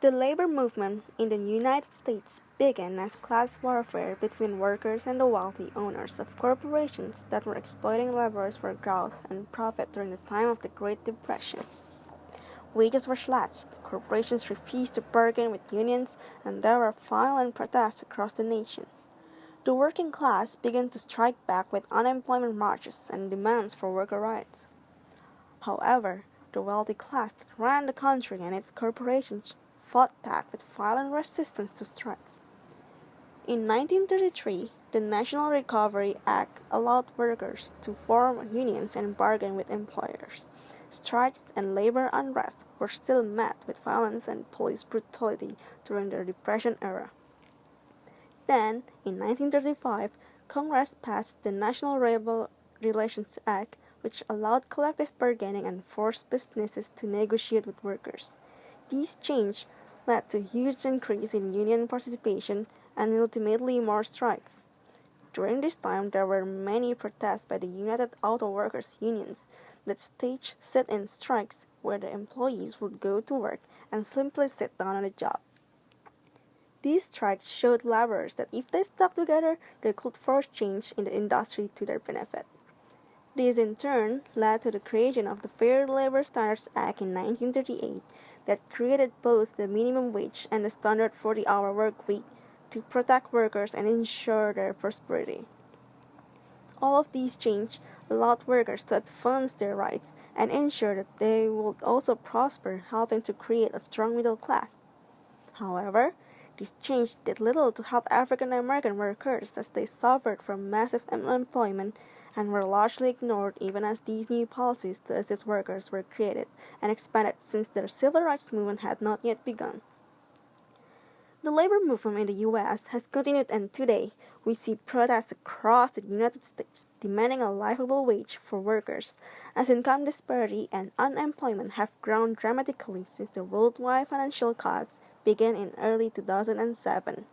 The labor movement in the United States began as class warfare between workers and the wealthy owners of corporations that were exploiting laborers for growth and profit during the time of the Great Depression. Wages were slashed, corporations refused to bargain with unions, and there were violent protests across the nation. The working class began to strike back with unemployment marches and demands for worker rights. However, the wealthy class that ran the country and its corporations fought back with violent resistance to strikes. In 1933, the National Recovery Act allowed workers to form unions and bargain with employers. Strikes and labor unrest were still met with violence and police brutality during the Depression era. Then, in 1935, Congress passed the National Labor Relations Act, which allowed collective bargaining and forced businesses to negotiate with workers. These changes led to a huge increase in union participation and ultimately more strikes. During this time, there were many protests by the United Auto Workers unions that staged sit-in strikes where the employees would go to work and simply sit down on the job. These strikes showed laborers that if they stuck together, they could force change in the industry to their benefit. This in turn led to the creation of the Fair Labor Standards Act in 1938 that created both the minimum wage and the standard 40-hour work week to protect workers and ensure their prosperity. All of these changes allowed workers to advance their rights and ensure that they would also prosper, helping to create a strong middle class. However, this change did little to help African American workers as they suffered from massive unemployment and were largely ignored even as these new policies to assist workers were created and expanded since the civil rights movement had not yet begun. The labor movement in the U.S. has continued, and today we see protests across the United States demanding a livable wage for workers, as income disparity and unemployment have grown dramatically since the worldwide financial collapse began in early 2007.